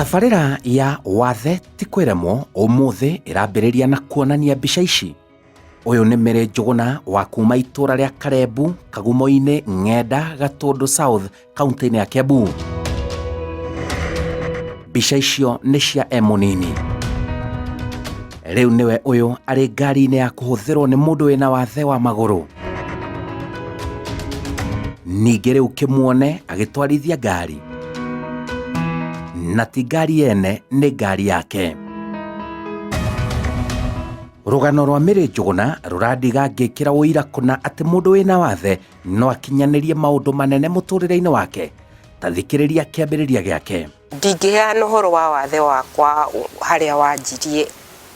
Tabarĩra ya wathe ti kwĩremwo ũmũthĩ ĩrambĩrĩria na kuonania mbica ici. Ũyũ nĩ Mĩrĩ Njuguna wa kuma itũra rĩa Karebu, Kagumo-inĩ, Ng'enda, Gatũndũ South, kaunti-inĩ ya Kiambu. Mbica icio nĩ cia mũnini. Rĩu nĩwe ũyũ arĩ ngari-inĩ ya kũhũthĩrwo nĩ mũndũ wĩna wathe wa magũrũ. Ningĩ rĩu kĩmuone agĩtwarithia ngari. Na ti ngari yene, nĩ ngari yake. Rũgano rwa Mĩrĩ Njuguna rũrandiga ngĩkĩra ũira kũna atĩ mũndũ wĩna wathe no akinyanĩrie maũndũ manene mũtũrĩre-inĩ wake. Ta thikĩrĩria kĩambĩrĩria gĩake. Ndingĩheana ũhoro wa wathe wakwa harĩa wanjirie.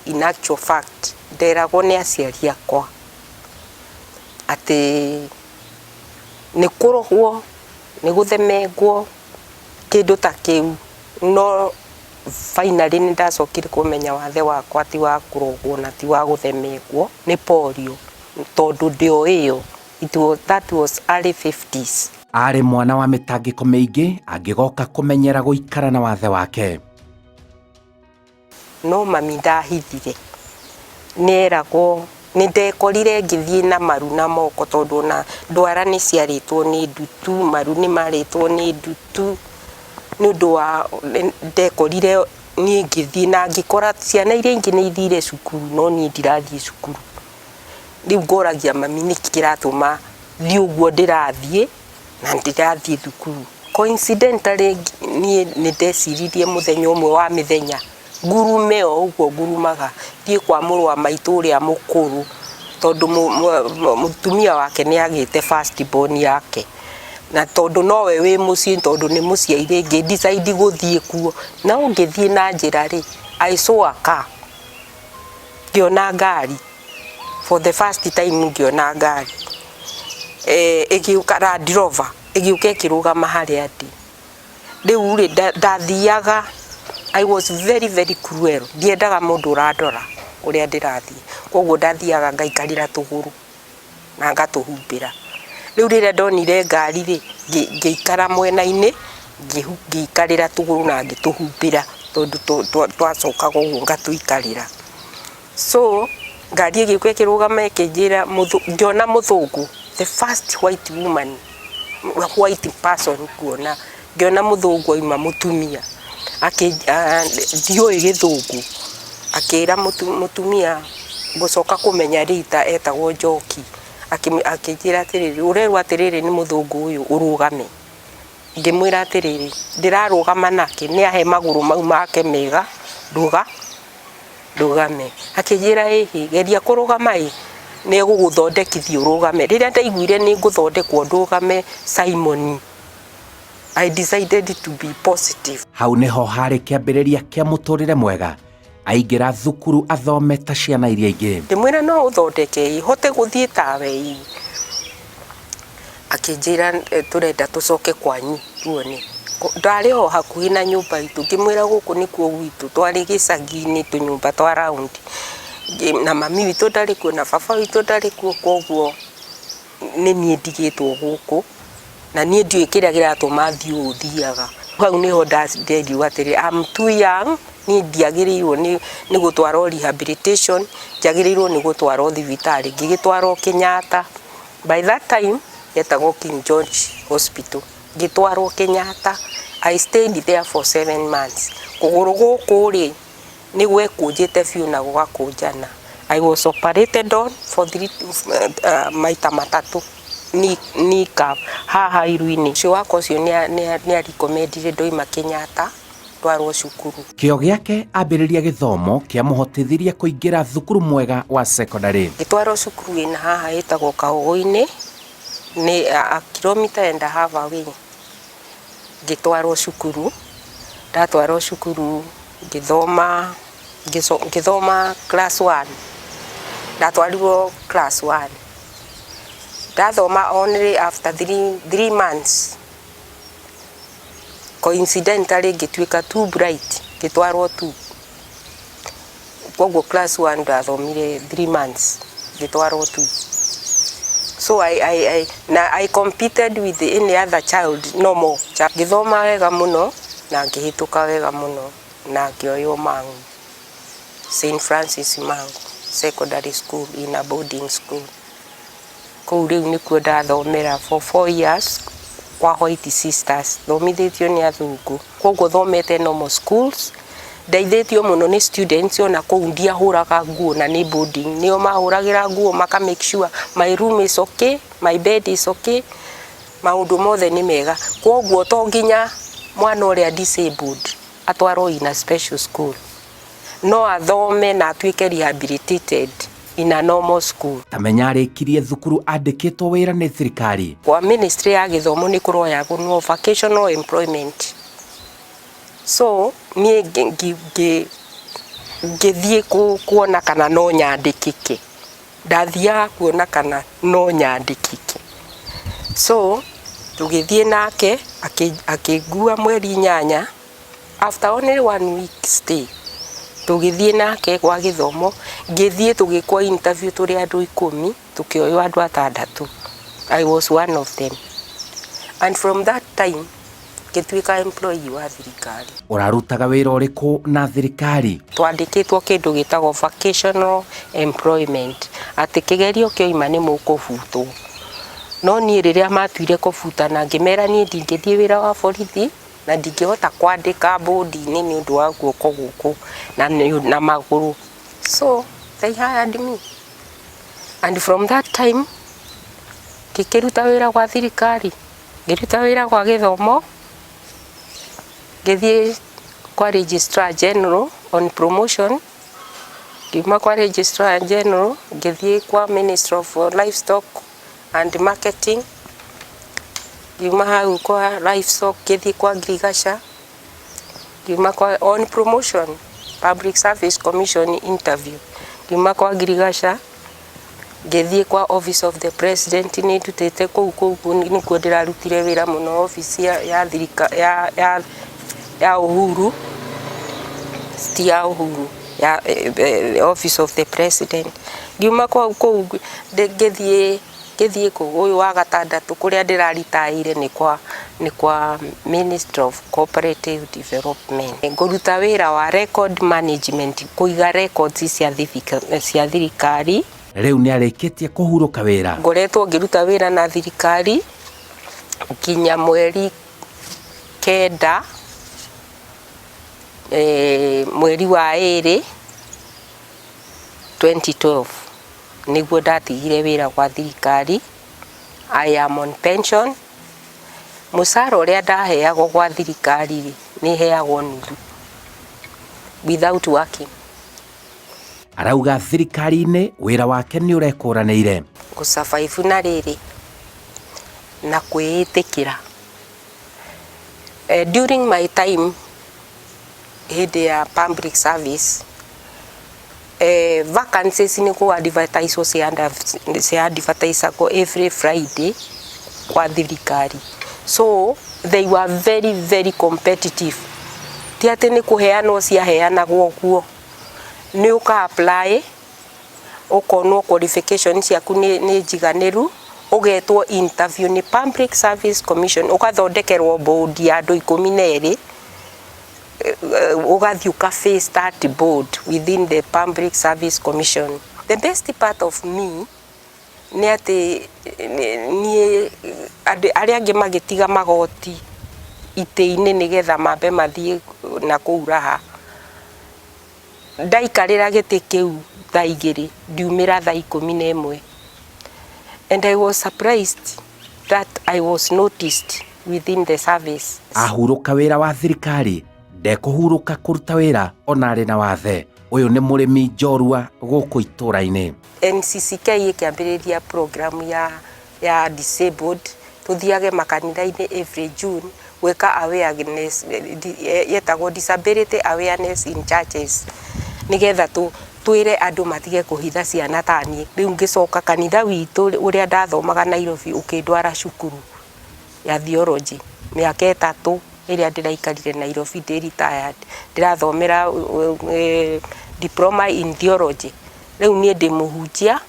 In actual fact, nderagwo nĩ aciari akwa atĩ nĩ kũrogwo, nĩ gũthemengwo kĩndũ ta kĩu, no finally nĩ ndacokire kũmenya wathe wakwa ti wa kũrogwo na ti wa gũthemengwo, nĩ polio, tondũ ndio ĩyo. That was early 50s. Arĩ mwana wa mĩtangĩko mĩingĩ angĩgoka kũmenyera gũikara na wathe wake. No mami ndahithire. Nĩeragwo nĩ ndekorire ngĩthiĩ na maru na moko, tondũ na ndwara nĩ ciarĩtwo nĩ ndutu, maru nĩ marĩtwo nĩ ndutu. Nĩ ũndũ wa ndekorire niĩ ngĩthiĩ na ngĩkora ciana iria ingĩ nĩ ithire cukuru, no niĩ ndirathiĩ cukuru. Rĩu ngoragia mami nĩkĩ kĩratũma thiĩ ũguo ndĩrathiĩ na ndirathiĩ thukuru. Coincidentally niĩ nĩ ndeciririe mũthenya ũmwe wa mĩthenya ngurume o ũguo ngurumaga thiĩ kwa mũrũ wa maitũ ũrĩa mũkũrũ, tondũ mũtumia wake nĩ agĩte first born yake, na tondũ nowe wĩ mũciĩ, tondũ nĩ mũciari, ngĩ decide gũthiĩ kuo. Na ũngĩthiĩ na njĩra rĩ, I saw a car, ngĩona ngari for the first time, ngĩona ngari ĩgĩũka Land Rover ĩgĩũka ĩkĩrũgama harĩa ndĩ. Rĩu rĩ ndathiaga, I was very very cruel. Ndiendaga mũndũ ũrandora ũrĩa ndĩrathiĩ, koguo ndathiaga ngaikarĩra tũgũrũ na ngatũhumbĩra. Rĩu rĩrĩa ndonire ngari rĩ, ngĩikara mwena-inĩ, ngĩikarĩra tũgũrũ na ngĩtũhumbĩra, tondũ twacokaga ũguo ngatũikarĩra. So ngari ĩgĩũka ĩkĩrũgama ĩkĩnjĩra, ngĩona mũthũngũ, the first white woman, white person kuona, ngĩona mũthũngũ oima mũtumia ndiũĩ gĩthũngũ, akĩra mũtumia gũcoka kũmenya rita etagwo Njoki, akĩnjĩra atĩrĩrĩ, ũrerwo atĩrĩrĩ nĩ mũthũngũ ũyũ ũrũgame. Ngĩmwĩra atĩrĩrĩ, ndĩrarũgama nake, nĩ ahe magũrũ mau make mega, rũgame. Akĩnjĩra ĩhĩ, geria kũrũgama ĩ, nĩ egũgũthondekithia ũrũgame. Rĩrĩa ndaiguire nĩ ngũthondekwo ndũgame, Simon, I decided to be positive. Hau nĩho harĩ kĩambĩrĩria kĩa mũtũrĩre mwega. Aingĩra thukuru athome ta ciana iria ingĩ. Ndĩmwĩra no ũthondeke, hote gũthiĩ tawe. Akĩnjĩra tũrenda tũcoke kwanyu tuone. Ndarĩ ho hakuhĩ na nyũmba itũ, ngĩmwĩra gũkũ nĩkuo gwitũ, twarĩ gĩcagi-inĩ tũnyũmba twa round. Na mami witũ ndarĩ kuo na baba witũ ndarĩ kuo, koguo nĩ niĩ ndigĩtwo gũkũ. Na niĩ ndiũĩ kĩrĩa kĩratũma thiĩ ũthiaga. Hau nĩho ndendiũga atĩrĩ, I'm too young, niĩ ndiagĩrĩirwo nĩ gũtwarwo rehabilitation, ndiagĩrĩirwo nĩ gũtwarwo thibitarĩ, ngĩgĩtwarwo Kenyatta. By that time yetagwo King George Hospital, ngĩtwarwo Kenyatta. I stayed there for 7 months. Kũgũrũ gũkũ rĩ nĩ gwekũnjĩte biũ na gũgakũnjana. I was operated on for maita matatũ. Nika haha iru-inĩ. Ũcio wakwa ũcio nĩ arikomendire ndoima Kenyatta twarwo cukuru. Kĩo gĩake ambĩrĩria gĩthomo kĩamũhotithirie kũingĩra thukuru mwega wa secondary. Ngĩtwarwo cukuru ĩna haha ĩtagwo Kaũgũ-inĩ, nĩ a kilomita and a half away. Ngĩtwarwo cukuru, ndatwarwo cukuru ngĩthoma class 1. Ndatwarirwo class 1. Ndathoma only after 3 months. Coincidentally ngĩtuĩka too bright, ngĩtwarwo 2. Koguo class 1 ndathomire 3 months, ngĩtwarwo 2. So I competed with any other child no more. Ngĩthoma wega mũno na ngĩhĩtũka wega mũno na ngĩoywo Mangu, St. Francis Mangu Secondary School in a boarding school. Kũu rĩu nĩkuo ndathomera for 4 years kwa White Sisters, thomithĩtio nĩ athũngũ. Koguo thomete normal schools, ndeithĩtio mũno nĩ students ona kũu ndiahũraga nguo na nĩ boarding. Nĩo mahũragĩra nguo maka make sure my room is okay, my bed is okay, maũndũ mothe nĩ mega. Koguo to nginya mwana ũrĩa disabled atwarwo in a special school, no athome na atuĩke rehabilitated in a normal school. Tamenya arĩkirie thukuru andĩkĩtwo wĩra nĩ thirikari. Kwa ministry ya gĩthomo nĩ kũroyagwo no vocational employment. So niĩ ngĩthiĩ kuona kana no nyandĩkĩke. Ndathiaga kuona kana no nyandĩkĩke. So tũgĩthiĩ nake akĩngua mweri 8 after only 1 week stay. Tũgĩthiĩ nake kwa gĩthomo, ngĩthiĩ tũgĩkwa interview tũrĩ andũ 10, tũkĩoywo andũ 6. I was one of them. And from that time, ngĩtuĩka employee wa thirikari. Ũrarutaga wĩra ũrĩkũ na thirikari? Twandĩkĩtwo kĩndũ gĩtagwo vocational employment. Atĩ kĩgerio kĩoima nĩ mũkũbutwo. No niĩ rĩrĩa matuire kũbuta na ngĩmera niĩ ndingĩthiĩ wĩra wa borithi, na ndingĩhota kwandĩka bodi-inĩ nĩ ũndũ wa guoko gũkũ na magũrũ. So they hired me. And from that time, ngĩkĩruta wĩra gwa thirikari, ngĩruta wĩra gwa gĩthomo, ngĩthiĩ kwa Registrar General on promotion, ngiuma kwa Registrar General, ngĩthiĩ kwa Minister of Livestock and Marketing, ngiuma hau kwa Livestock, ngĩthiĩ kwa Agriculture, ngiuma kwa on promotion, Public Service Commission interview, ngiuma kwa Agriculture, ngĩthiĩ kwa Office of the President. Nĩ ndutĩte kũu nĩkuo ndĩrarutire wĩra mũno office ya thirikari ya Uhuru, ti ya Uhuru, ya Office of the President. Ngiuma kwa kũu ngĩthiĩ ũyũ wa gatandatũ kũrĩa ndĩraritaire nĩ kwa Ministry of Cooperative Development. Ngũruta wĩra wa record management, kũiga records cia thirikari. Rĩu nĩ arĩkĩtie kũhurũka wĩra. Ngoretwo ngĩruta wĩra na thirikari nginya mweri 9 mweri wa 2 2012 nĩguo ndatigire wĩra kwa thirikari. I am on pension. Mũcara ũrĩa ndaheagwo kwa thirikari nĩ heagwo nuthu without working. Arauga thirikari-inĩ wĩra wake nĩ ũrekũranĩire. Gũsurvive na rĩrĩ na kwĩĩtĩkĩra. During my time hĩndĩ ya public service, vacancies nĩ ku advertise every Friday kwa thirikari. So they were very very competitive. Ti atĩ nĩ kũheanwo ciaheanagwo kuo. Nĩ ũka apply, ũkonwo qualification ciaku nĩ njiganĩru, ũgetwo interview nĩ Public Service Commission, ũgathondekerwo board ya andũ 12, ũgathiĩ face that board within the Public Service Commission. The best part of me nĩ atĩ niĩ arĩa angĩ magĩtiga magoti itĩ-inĩ nĩgetha mambe mathiĩ na kũu raha, ndaikarĩra gĩtĩ kĩu thaa 2 ndiumĩra thaa 11. And I was surprised that I was noticed within the service. Ahurũka wĩra wa thirikari, ndekũhurũka kũruta wĩra ona arĩ na wathe. Ũyũ nĩ mũrĩmi njorua gũkũ itũra-inĩ. NCCK ĩkĩambĩrĩria program ya disabled, tũthiage makanitha-inĩ every June gwĩka awareness, yetagwo disability awareness in churches, nĩgetha twĩre andũ matige kũhitha ciana ta niĩ. Rĩu ngĩcoka kanitha witũ ũrĩa ndathomaga Nairobi ũkĩndwara cukuru ya theology mĩaka 3 ĩrĩa ndĩraikarire Nairobi ndĩ retired, ndĩrathomera diploma in theology. Rĩu niĩ ndĩ mũhunjia,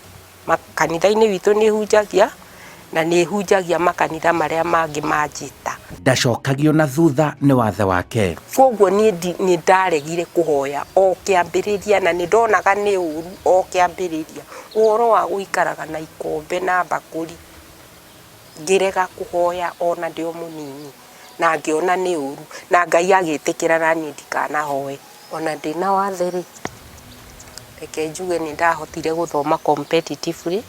kanitha-inĩ witũ nĩ hunjagia, na nĩ hunjagia makanitha marĩa mangĩ manjĩta. Ndacokagio na thutha nĩ wathe wake. Koguo nĩ ndaregire kũhoya o kĩambĩrĩria, na nĩ ndonaga nĩ ũru o kĩambĩrĩria ũhoro wa gũikaraga na ikombe na bakũri ngĩrega kũhoya ona ndĩ o mũnini, na ngĩona nĩ ũru, na Ngai agĩtĩkĩra na niĩ ndikanahoe. Ona ndĩna wathe rĩ, reke njuge nĩ ndahotire gũthoma competitively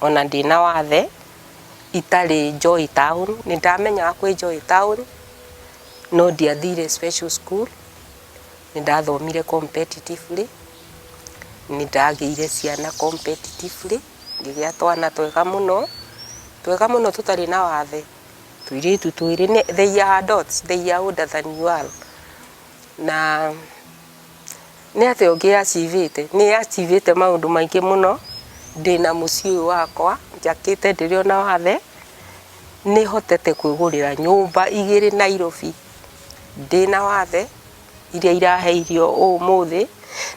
ona ndĩna wathe itarĩ Joy Town. Nĩ ndamenyaga kwĩ Joy Town no ndiathire special school. Nĩ ndathomire competitively, nĩ ndagĩire ciana competitively, ngĩgĩa twana twega mũno tũtarĩ na wathe, tũirĩtu twĩrĩ. They are adults, they are older than you are. Na nĩ atĩ nĩ acivĩte maũndũ maingĩ mũno. Ndĩna mũciĩ ũyũ wakwa njakĩte ndĩrĩ ona wathe. Nĩ hotete kwĩgũrĩra nyũmba 2 Nairobi ndĩna wathe iria iraheirio ũmũthĩ.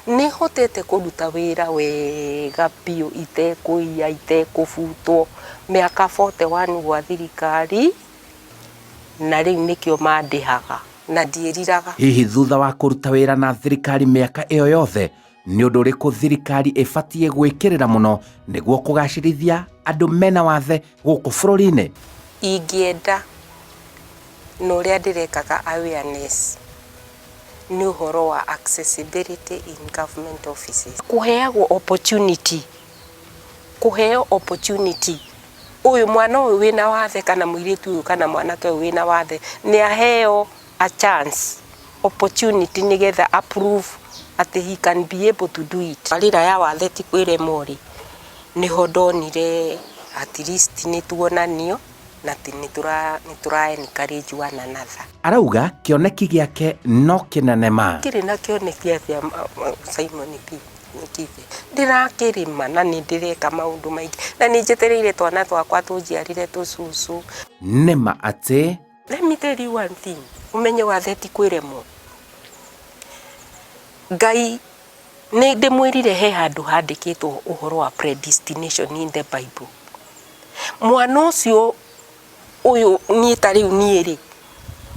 Nĩ hotete kũruta wĩra wega biũ itekũiya itekũbutwo mĩaka 41 gwa thirikari, na rĩu nĩkĩo mandĩhaga na ndiĩriraga. Hihi thutha wa kũruta wĩra na thirikari mĩaka ĩyo yothe, nĩ ũndũ ũrĩkũ thirikari ĩbatiĩ gwĩkĩrĩra mũno nĩguo kũgacĩrithia andũ mena wathe gũkũ bũrũri-inĩ? Ingĩenda na ũrĩa ndĩrekaga awareness nĩ ũhoro wa accessibility in government offices. Kũheagwo opportunity. Ũyũ mwana ũyũ wĩna wathe kana mũirĩtu ũyũ kana mwanake ũyũ wĩna wathe nĩ aheo a chance, opportunity, nĩgetha approve atĩ he can be able to do it. Barĩra ya wathe ti kwĩremwo rĩ, nĩho ndonire at least nĩ tuonanio na nĩ tũra encourage one another. Arauga kĩoneki gĩake no kĩnene. Kĩrĩ na kĩoneki atĩa Simon P. Ndĩrakĩrĩma na nĩ ndĩreka maũndũ maingĩ na nĩ njetereire twana twakwa tũnjiarire tũcucu. Nĩma atĩ, let me tell you one thing, umenye wathe ti kwĩremwo. Ngai nĩ ndĩmwĩrire he handũ handĩkĩtwo ũhoro wa predestination in the Bible. Mwana ũcio ũyũ niĩ ta rĩu niĩ rĩ,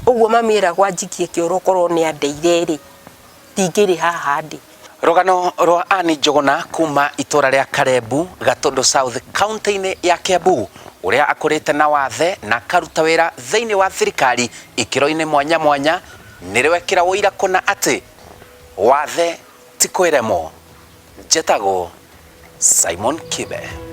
ũguo mamĩragwo njikie kĩoro korwo nĩ andeire rĩ, ndingĩrĩ haha ndĩ. Rũgano rwa Ani Njuguna kuma itũra rĩa Karebu, Gatũndũ South, kaunti-inĩ ya Kiambu, ũrĩa akũrĩte na wathe na akaruta wĩra thĩinĩ wa thirikari ikĩro-inĩ mwanya mwanya, nĩrĩwekĩra ũira kũna atĩ wathe ti kwĩremwo. Njĩtagwo Simon Kibe.